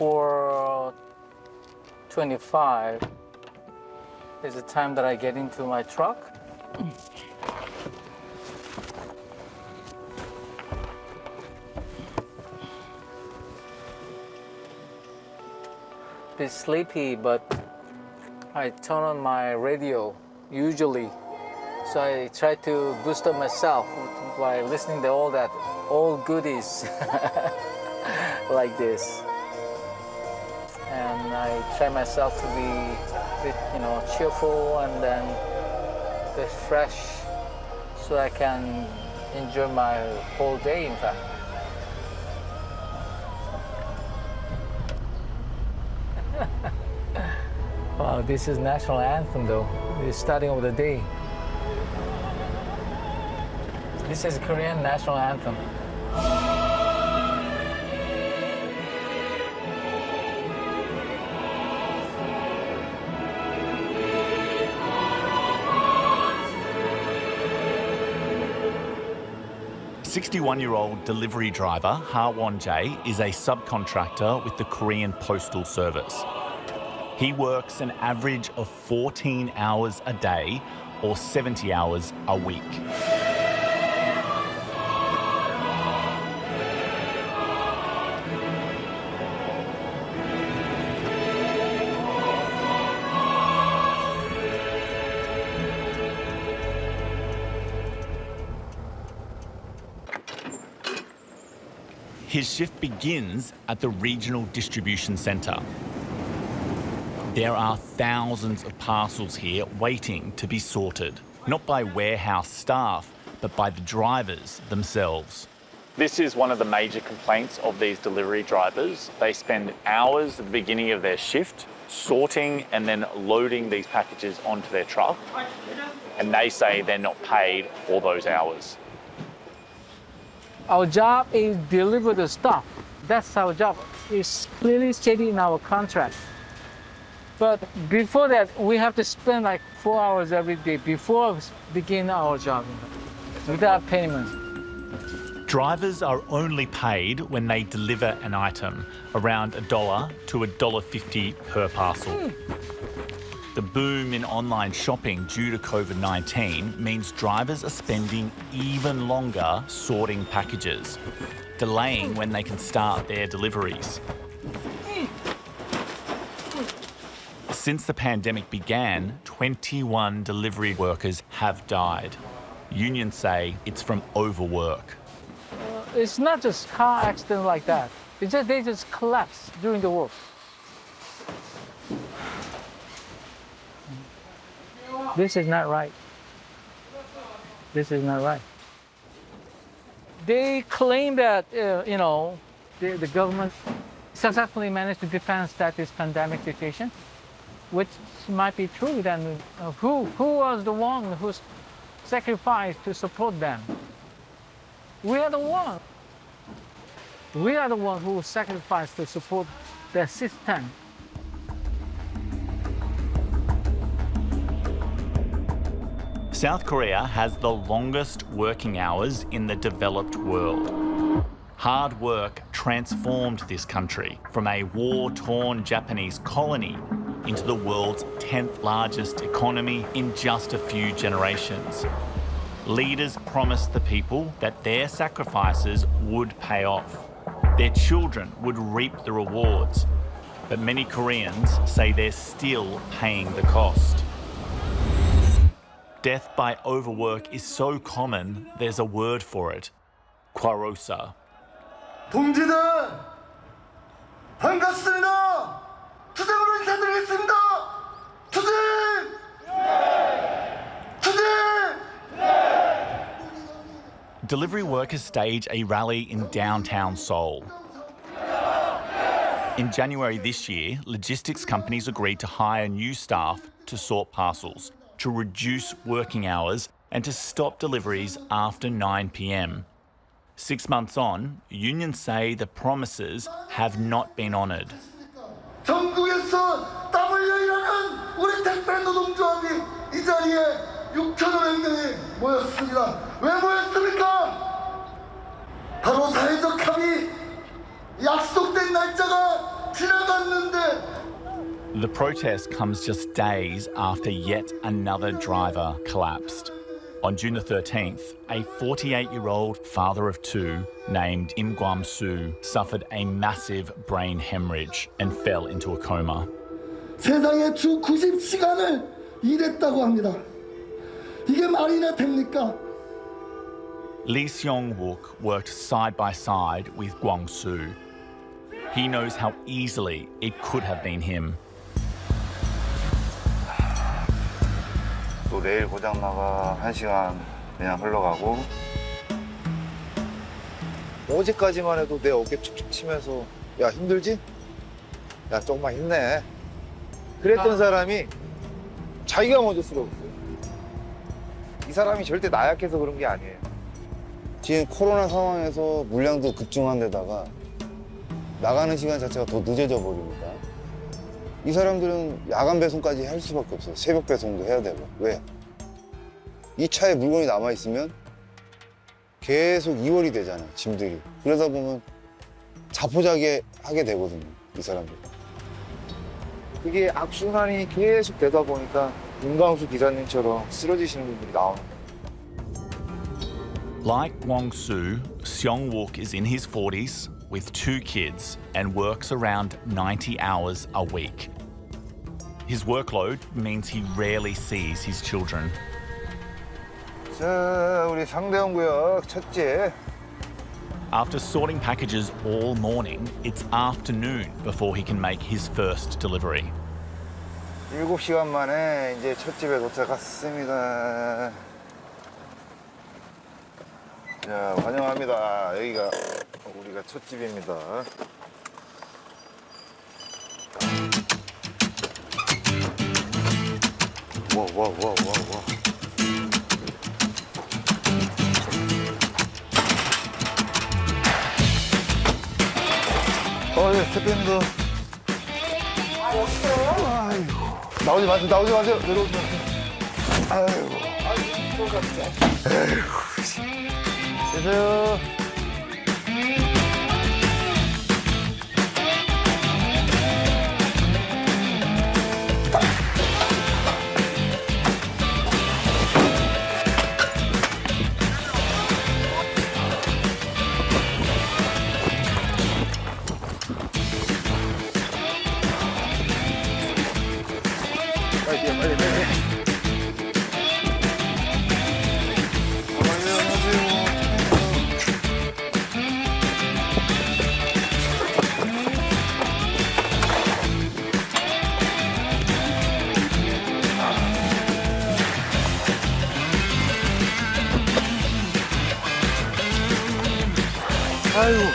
4:25 is the time that I get into my truck. Bit sleepy, but I turn on my radio usually. So I try to boost up myself by listening to all that old goodies like this. And I try myself to be a bit, cheerful and then a bit fresh so I can enjoy my whole day, in fact. Wow, this is national anthem though. The starting of the day. This is Korean national anthem. A 61-year-old delivery driver, Ha Won-jae, is a subcontractor with the Korean Postal Service. He works an average of 14 hours a day or 70 hours a week. His shift begins at the regional distribution centre. There are thousands of parcels here waiting to be sorted, not by warehouse staff, but by the drivers themselves. This is one of the major complaints of these delivery drivers. They spend hours at the beginning of their shift sorting and then loading these packages onto their truck, and they say they're not paid for those hours. Our job is deliver the stuff. That's our job. It's clearly stated in our contract. But before that, we have to spend like 4 hours every day before we begin our job without payment. Drivers are only paid when they deliver an item, around $1 to $1.50 per parcel. The boom in online shopping due to COVID-19 means drivers are spending even longer sorting packages, delaying when they can start their deliveries. Since the pandemic began, 21 delivery workers have died. Unions say it's from overwork. It's not just car accident like that. It's just they just collapse during the work. This is not right. This is not right. They claim that, the government successfully managed to defend that this pandemic situation, which might be true. Then who was the one who sacrificed to support them? We are the one. We are the one who sacrificed to support the system. South Korea has the longest working hours in the developed world. Hard work transformed this country from a war-torn Japanese colony into the world's 10th largest economy in just a few generations. Leaders promised the people that their sacrifices would pay off. Their children would reap the rewards. But many Koreans say they're still paying the cost. Death by overwork is so common, there's a word for it. 과로사. 동지들, 반갑습니다. 투쟁으로 인사드리겠습니다. 투쟁! 투쟁! Delivery workers stage a rally in downtown Seoul. In January this year, logistics companies agreed to hire new staff to sort parcels, to reduce working hours and to stop deliveries after 9 p.m. 6 months on, unions say the promises have not been honoured. 전국에서 땀 흘려 일하는 우리 택배 노동조합이 이 자리에 6,500명이 모였습니다. 왜 모였습니까? 바로 사회적 합의, 약속된 날짜가 지나갔는데 The protest comes just days after yet another driver collapsed. On June the 13th, a 48-year-old father of two named Im Gwam-soo suffered a massive brain hemorrhage and fell into a coma. 세상에 주 90시간을 일했다고 합니다. 이게 말이나 됩니까? Lee Seong-wook worked side by side with Gwang-soo. He knows how easily it could have been him. 또 내일 고장나가 1시간 그냥 흘러가고 어제까지만 해도 내 어깨 축축 치면서 야 힘들지? 야 조금만 힘내 그랬던 사람이 자기가 먼저 쓰러졌어요. 이 사람이 절대 나약해서 그런 게 아니에요. 지금 코로나 상황에서 물량도 급증한 데다가 나가는 시간 자체가 더 늦어져 버립니다. 이 사람들은 야간 배송까지 할 수밖에 없어요. 새벽 배송도 해야 되고. 왜? 이 차에 물건이 남아있으면 계속 이월이 되잖아요, 짐들이. 그러다 보면 자포자기하게 되거든요, 이 사람들. 그게 악순환이 계속 되다 보니까 윤광수 기사님처럼 쓰러지시는 분들이 나오는 거예요. Like Gwang-soo, Seong-wook is in his 40s with two kids and works around 90 hours a week. His workload means he rarely sees his children. 자, 우리 상대원구역 첫째. After sorting packages all morning, it's afternoon before he can make his first delivery. 7시간 만에 이제 첫 집에 도착했습니다. 자, 환영합니다. 여기가 우리가 첫 집입니다. 와. 예, 택배입니다. 나오지 마세요. 내려오지 마세요. 아이고. 계세요. 빨리. 아이고.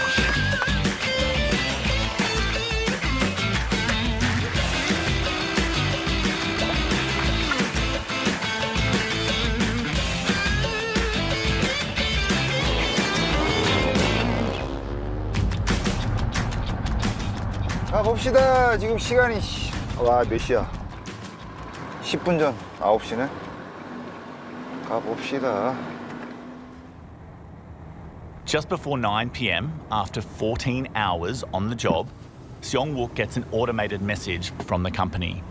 가봅시다. 지금 시간이 몇 시야? 10분 전 9시네. 가봅시다. Just before 9 p.m., after 14 hours on the job, Seong-wook gets an automated message from the company.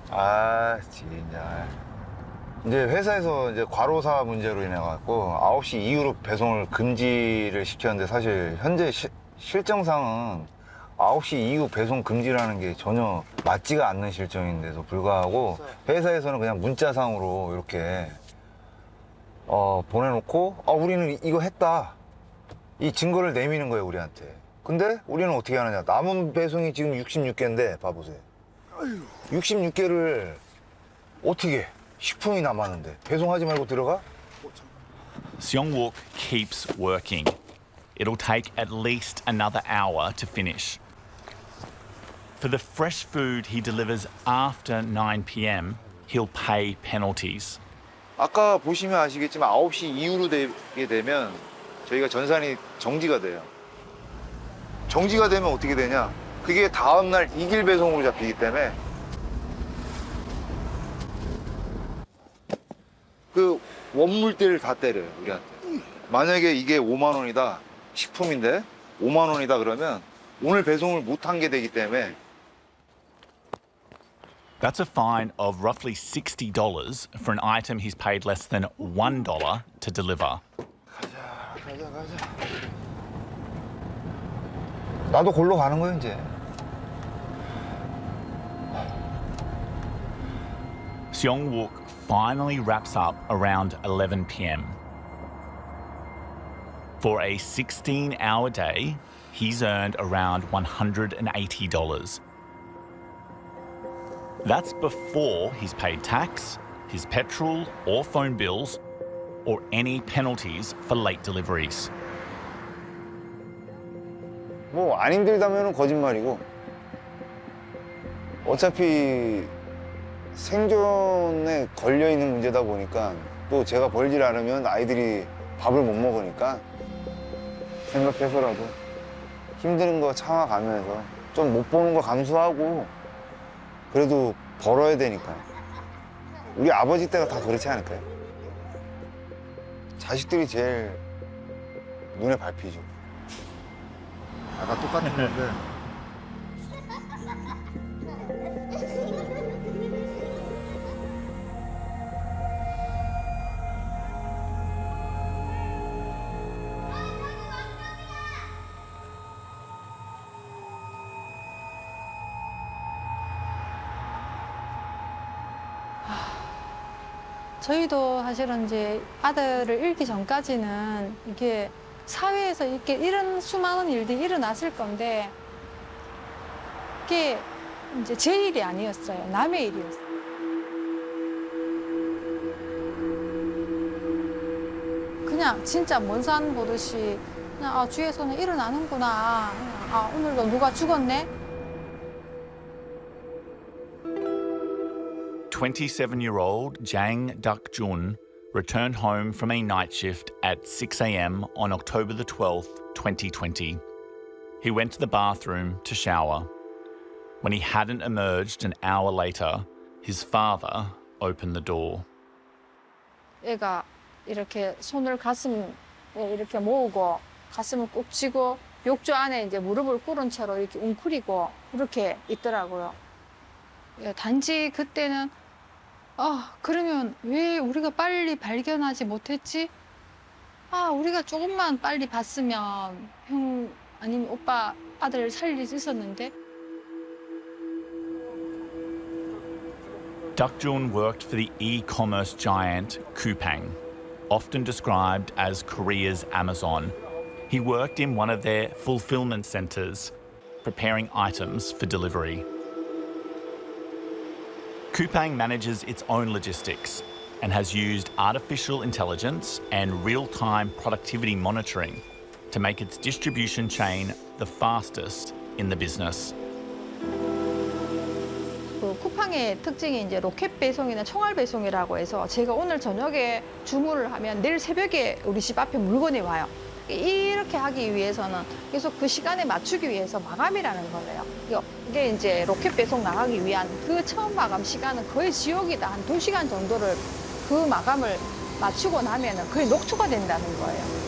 아, 진짜. 이제 회사에서 이제 과로사 문제로 인해 갖고 9시 이후로 배송을 금지를 시켰는데 사실 현재 실정상은 9시 이후 배송 금지라는 게 전혀 맞지가 않는 실정인데도 불구하고 회사에서는 그냥 문자상으로 이렇게 보내놓고 우리는 이거 했다 이 증거를 내미는 거예요 우리한테. 근데 우리는 어떻게 하느냐. 남은 배송이 지금 66개인데 봐보세요. 66개를 어떻게 식품이 남았는데 배송하지 말고 들어가? Seong-wook keeps working. It'll take at least another hour to finish. For the fresh food he delivers after 9 p.m, he'll pay penalties. 아까 보시면 아시겠지만 9시 이후로 되게 되면 저희가 전산이 정지가 돼요. 정지가 되면 어떻게 되냐. 그게 다음날 2길 배송으로 잡히기 때문에 그 원물대를 다 때려요 우리한테. 만약에 이게 5만 원이다 식품인데 5만 원이다 그러면 오늘 배송을 못한 게 되기 때문에. That's a fine of roughly $60 for an item he's paid less than $1 to deliver. 가자. 나도 골로 가는 거야 이제. Seong-wook finally wraps up around 11 p.m. For a 16-hour day, he's earned around $180. That's before he's paid tax, his petrol or phone bills, or any penalties for late deliveries. 뭐 안 힘들다면 거짓말이고 어차피 생존에 걸려 있는 문제다 보니까 또 제가 벌질 않으면 아이들이 밥을 못 먹으니까 생각해서라도 힘든 거 참아가면서 좀 못 보는 거 감수하고 그래도 벌어야 되니까. 우리 아버지 때가 다 그렇지 않을까요? 자식들이 제일 눈에 밟히죠. 아까 똑같은 건데. 저희도 사실은 이제 아들을 잃기 전까지는 이게 사회에서 이렇게 이런 수많은 일들이 일어났을 건데 이게 이제 제 일이 아니었어요. 남의 일이었어요. 그냥 진짜 먼 산 보듯이 그냥 주위에서는 일어나는구나. 오늘도 누가 죽었네. 27-year-old Jang Duk-jun returned home from a night shift at 6 a.m. on October the 12th, 2020. He went to the bathroom to shower. When he hadn't emerged an hour later, his father opened the door. 애가 이렇게 손을 가슴에 이렇게 모으고 가슴을 꾹 쥐고 욕조 안에 이제 무릎을 꿇은 채로 이렇게 웅크리고 이렇게 있더라고요. 단지 그때는 그러면 왜 우리가 빨리 발견하지 못했지? 우리가 조금만 빨리 봤으면 형 아니면 오빠 아들 살릴 수 있었는데. Duk-jun worked for the e-commerce giant Coupang, often described as Korea's Amazon. He worked in one of their fulfillment centers, preparing items for delivery. Coupang manages its own logistics and has used artificial intelligence and real-time productivity monitoring to make its distribution chain the fastest in the business. 그 쿠팡의 특징이 이제 로켓 배송이나 총알 배송이라고 해서 제가 오늘 저녁에 주문을 하면 내일 새벽에 우리 집 앞에 물건이 와요. 이렇게 하기 위해서는 계속 그 시간에 맞추기 위해서 마감이라는 거예요. 이게 이제 로켓 배송 나가기 위한 그 처음 마감 시간은 거의 지옥이다. 한 2시간 정도를 그 마감을 맞추고 나면은 거의 녹초가 된다는 거예요.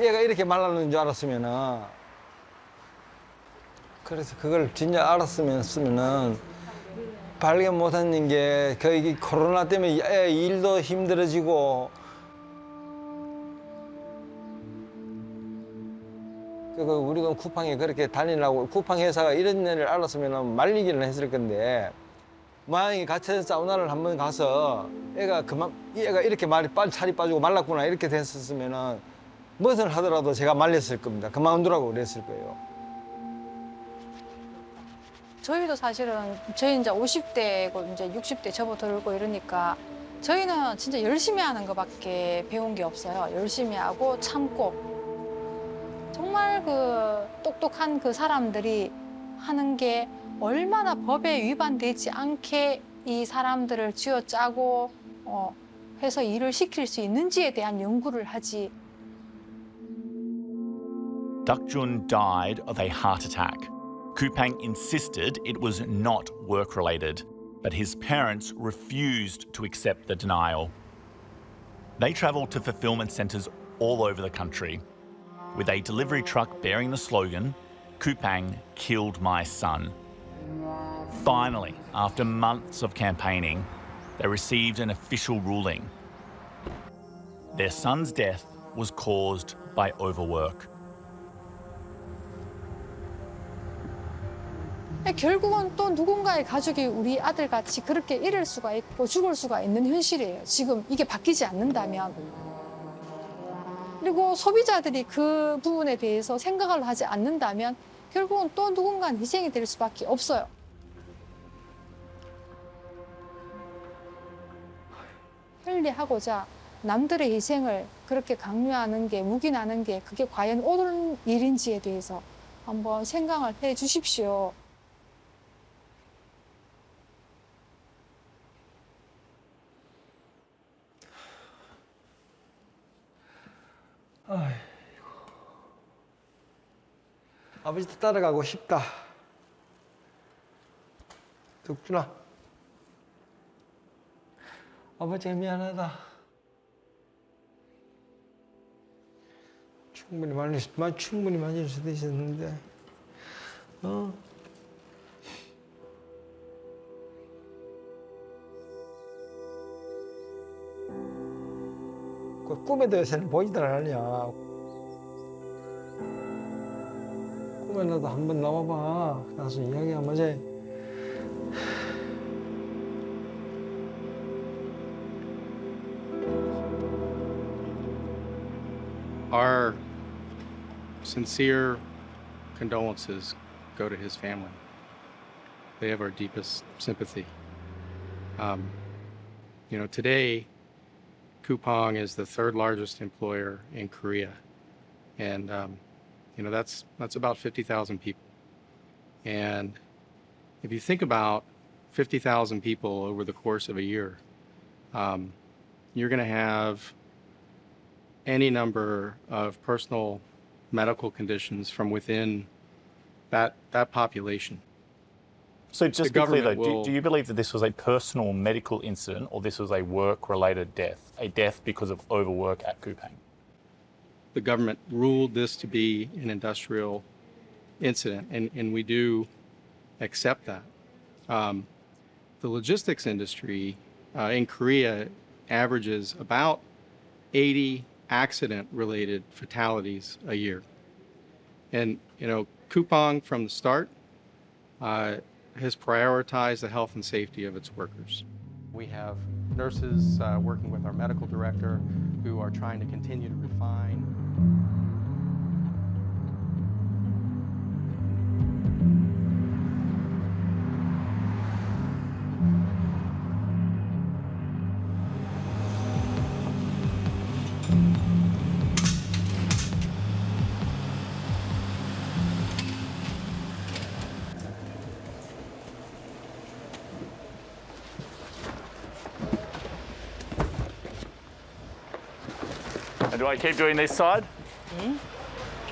얘가 이렇게 말라는 줄 알았으면은 그래서 그걸 진짜 알았으면은 발견 못한 게 거의 코로나 때문에 일도 힘들어지고 우리도 쿠팡에 그렇게 다니려고 쿠팡 회사가 이런 일을 알았으면 말리기는 했을 건데 만약에 같이 사우나를 한번 가서 얘가 이렇게 살이 빠지고 말랐구나 이렇게 됐었으면은 무엇을 하더라도 제가 말렸을 겁니다. 그만두라고 그랬을 거예요. 저희도 사실은 저희 이제 50대고 이제 60대 접어들고 이러니까 저희는 진짜 열심히 하는 것밖에 배운 게 없어요. 열심히 하고 참고 정말 그 똑똑한 그 사람들이 하는 게 얼마나 법에 위반되지 않게 이 사람들을 쥐어짜고 해서 일을 시킬 수 있는지에 대한 연구를 하지. Duk-jun died of a heart attack Kupang insisted it was not work-related, but his parents refused to accept the denial. They travelled to fulfilment centres all over the country. With a delivery truck bearing the slogan, "Kupang killed my son." Finally, after months of campaigning, they received an official ruling. Their son's death was caused by overwork. 결국은 또 누군가의 가족이 우리 아들같이 그렇게 잃을 수가 있고 죽을 수가 있는 현실이에요. 지금 이게 바뀌지 않는다면. 그리고 소비자들이 그 부분에 대해서 생각을 하지 않는다면 결국은 또 누군가는 희생이 될 수밖에 없어요. 편리하고자 남들의 희생을 그렇게 강요하는 게, 묵인하는 게 그게 과연 옳은 일인지에 대해서 한번 생각을 해 주십시오. 아버지 따라가고 싶다. 덕준아. 아버지 미안하다. 충분히 말릴 수도 있었는데. 그 꿈에도 요새는 보이들 않냐. 꿈에라도 한번 나와봐. 나서 이야기 한번 하자. Our sincere condolences go to his family. They have our deepest sympathy. Today, Kupang is the third largest employer in Korea. And, that's about 50,000 people. And if you think about 50,000 people over the course of a year, you're going to have any number of personal medical conditions from within that population. So just The to be clear though, government do you believe that this was a personal medical incident or this was a work-related death, a death because of overwork at Kupang? The government ruled this to be an industrial incident, and we do accept that. The logistics industry in Korea averages about 80 accident-related fatalities a year. And, Kupang from the start has prioritized the health and safety of its workers. We have nurses working with our medical director who are trying to continue to refine. And do I keep doing this side?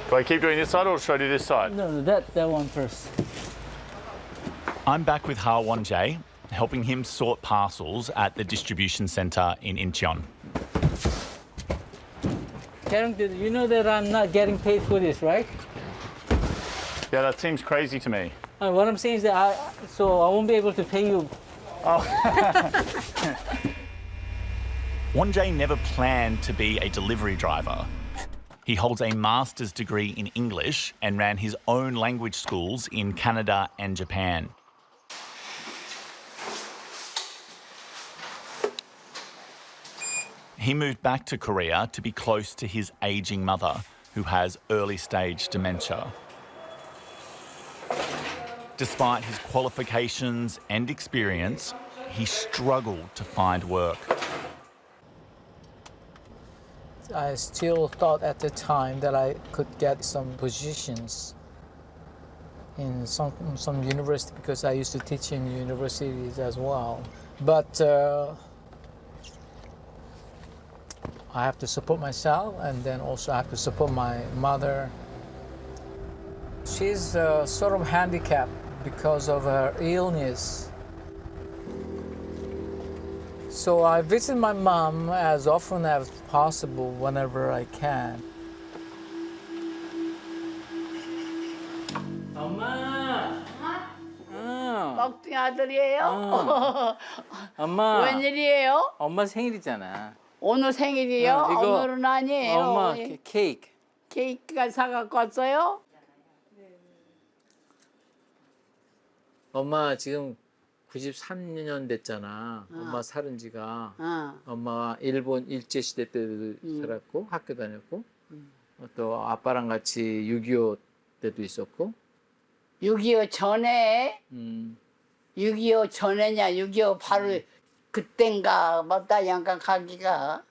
Do I keep doing this side or should I do this side? No, that one first. I'm back with Ha Won-jae, helping him sort parcels at the distribution centre in Incheon. Karen, you know that I'm not getting paid for this, right? Yeah, that seems crazy to me. What I'm saying is that I won't be able to pay you. Won-jae never planned to be a delivery driver. He holds a master's degree in English and ran his own language schools in Canada and Japan. He moved back to Korea to be close to his ageing mother, who has early-stage dementia. Despite his qualifications and experience, he struggled to find work. I still thought at the time that I could get some positions in some university because I used to teach in universities as well. But I have to support myself and then also I have to support my mother. She she's sort of handicapped because of her illness. So I visit my mom as often as possible whenever I can. 엄마. 막둥이 아들이에요? 엄마. 웬일이에요? 엄마 생일이잖아. 오늘 생일이요? 이거 오늘은 아니에요. 엄마 케이크. 케이크가 사갖고 왔어요? 엄마 지금 93년 됐잖아. 엄마 살은 지가. 엄마가 일본 일제시대 때도 살았고 학교 다녔고 또 아빠랑 같이 6.25 때도 있었고 6.25 전에 6.25 전에냐 6.25 바로 그땐가 맞다 양가 가기가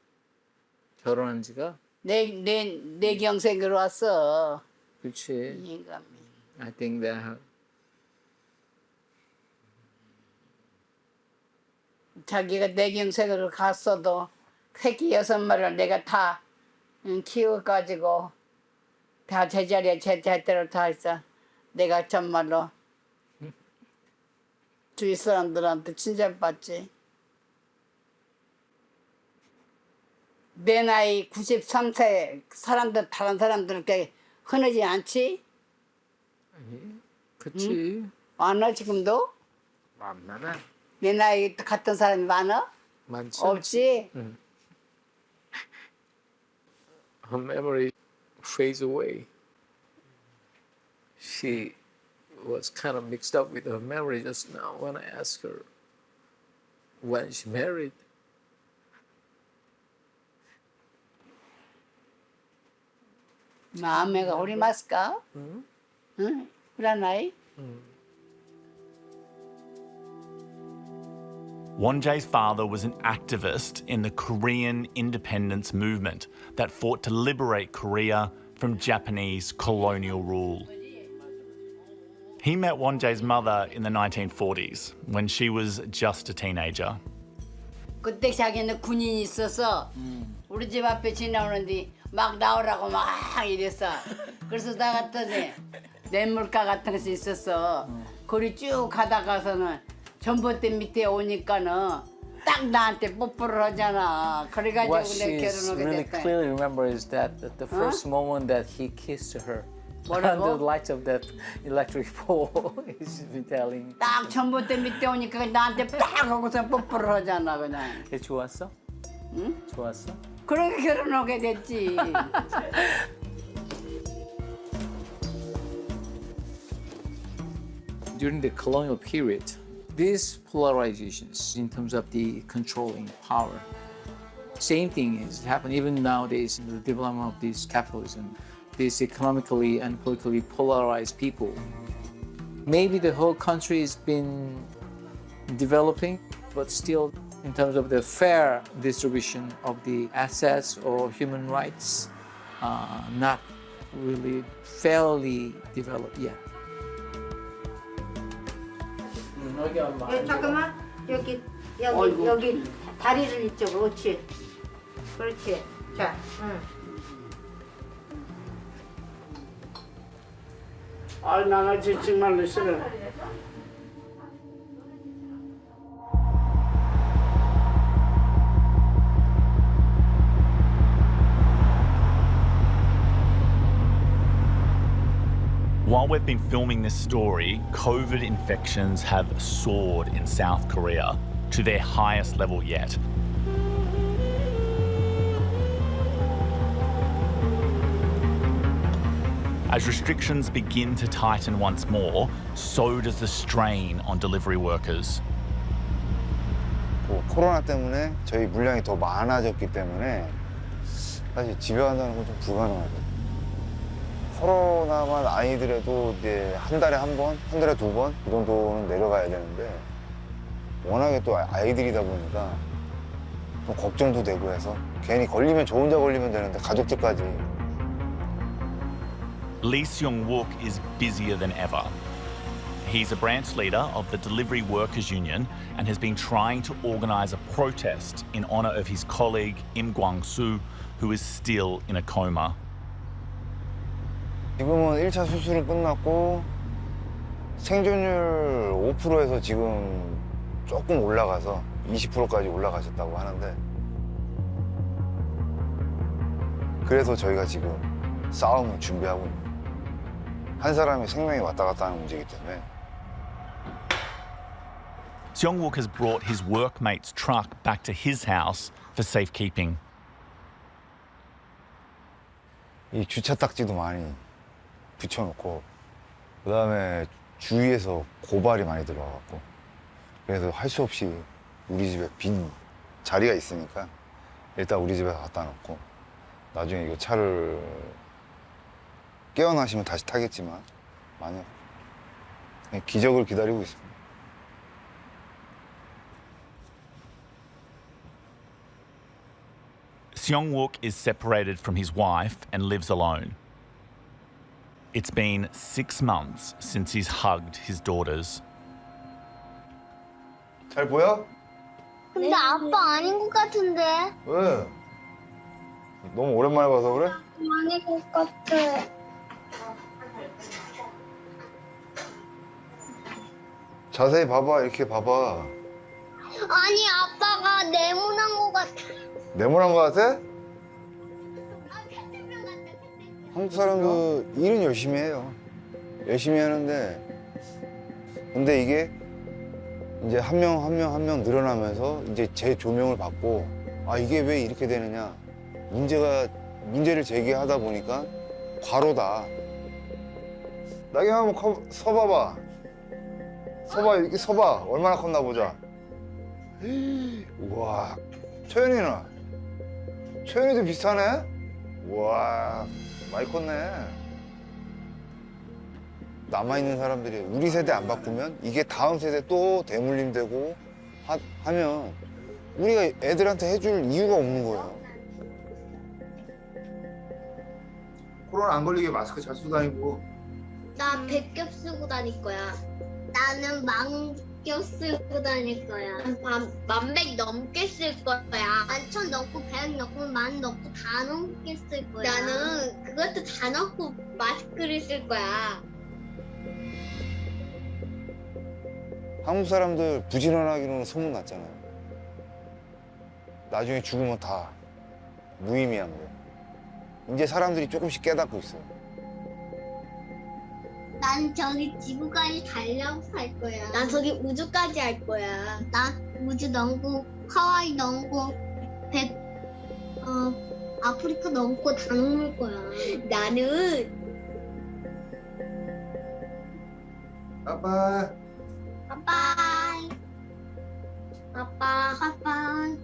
결혼한 지가 내 경생으로 왔어. 그렇지. 인간이. I think that 자기가 내 경생으로 갔어도 새끼 6마리를 내가 다 키워가지고 다 제자리에 제대로 다 있어. 내가 정말로 주위 사람들한테 칭찬받지. 내 나이 93세 사람들 다른 사람들께 흔하지 않지? 그치. 많아 지금도? 많아. 내 나이 같은 사람이 많아? 많지. 없지? Her memory fades away. She was kind of mixed up with her memory just now when I asked her when she married. 마음에가 우리 마스까? 응? 그래 나이? Wonjae's father was an activist in the Korean independence movement that fought to liberate Korea from Japanese colonial rule. He met Wonjae's mother in the 1940s when she was just a teenager. 그때 자기는 군인이 있어서 우리 집 앞에 지나오는데 막 나오라고 막 이랬어. 그래서 나갔더니 냇물가 같은 것이 있었어. 거기 쭉 가다가서는 전봇대 밑에 오니까는 딱 나한테 뽀뽀를 하잖아. 그래가지고 What 내 she 결혼하게 really 됐다. clearly remembers is that the first moment that he kissed her 뭐라고? under the lights of that electric pole, he's been telling. 딱 전봇대 밑에 오니까 나한테 딱 하고서 뽀뽀를 하잖아 그냥. 걔 좋았어? 응? 좋았어? 그렇게 결혼하게 됐지. During the colonial period, these polarizations in terms of the controlling power, same thing is happening even nowadays in the development of this capitalism, these economically and politically polarized people. Maybe the whole country has been developing, but still in terms of the fair distribution of the assets or human rights, not really fairly developed yet. 잠깐만 여기 어이구. 여기 다리를 이쪽으로 그렇지 그렇지 자 아 나가 정말로 싫어. While we've been filming this story, COVID infections have soared in South Korea to their highest level yet. As restrictions begin to tighten once more, so does the strain on delivery workers. 코로나 때문에 저희 물량이 더 많아졌기 때문에 사실 집에 간다는 건 좀 불가능하죠. 코로나만 아니더라도 이제 한 달에 한 번, 한 달에 2번 그 정도는 내려가야 되는데 워낙에 또 아이들이다 보니까 좀 걱정도 되고 해서 괜히 걸리면 저 혼자 걸리면 되는데 가족들까지. Lee Seung-wook is busier than ever. He's a branch leader of the Delivery Workers Union and has been trying to organise a protest in honour of his colleague Im Kwang-soo, who is still in a coma. 지금은 1차 수술은 끝났고 생존율 5%에서 지금 조금 올라가서 20%까지 올라가셨다고 하는데 그래서 저희가 지금 싸움을 준비하고 있는 거예요. 한 사람이 생명이 왔다 갔다 하는 문제이기 때문에. Seong-wook has brought his workmate's truck back to his house for safekeeping. 이 주차 딱지도 많이 붙여놓고 그다음에 주위에서 고발이 많이 들어와갖고 그래서 할 수 없이 우리 집에 빈 자리가 있으니까 일단 우리 집에 갖다 놓고 나중에 이거 차를 깨어나시면 다시 타겠지만 만약 기적을 기다리고 있습니다. Seong-wook is separated from his wife and lives alone. It's been 6 months since he's hugged his daughters. 잘 보여? 근데 아빠 아닌 것 같은데? 왜? 너무 오랜만에 봐서 그래? 아닌 것 같아. 자세히 봐봐, 이렇게 봐봐. 아니 아빠가 네모난 것 같아. 네모난 거 같아? 한국 사람도 일은 열심히 해요. 열심히 하는데 근데 이게 이제 한 명 늘어나면서 이제 재조명을 받고 아 이게 왜 이렇게 되느냐 문제를 제기하다 보니까 과로다. 나경이 한번 서봐봐. 서봐 이렇게 서봐. 얼마나 컸나 보자. 우와. 초연이도 비슷하네? 우와 많이 컸네. 남아있는 사람들이 우리 세대 안 바꾸면 이게 다음 세대 또 대물림 되고 하면 우리가 애들한테 해줄 이유가 없는 거예요. 코로나 안 걸리게 마스크 잘 쓰고 다니고. 나 100겹 쓰고 다닐 거야. 나는 10,000겹 쓰고 다닐 거야. 10,000 넘게 쓸 거야. 10,000 넣고 100 넣고 10,000 넣고 다 넘게 쓸 거야. 나는 그것도 다 넣고 마스크를 쓸 거야. 한국 사람들 부지런하기로는 소문났잖아요. 나중에 죽으면 다 무의미한 거예요. 이제 사람들이 조금씩 깨닫고 있어요. 난 저기 지구까지 달려고 살 거야. 난 저기 우주까지 할 거야. 나 우주 넘고 하와이 넘고 아프리카 넘고 다 넘을 거야. 나는 아빠. 빠빠이. 빠빠. 빠빠이.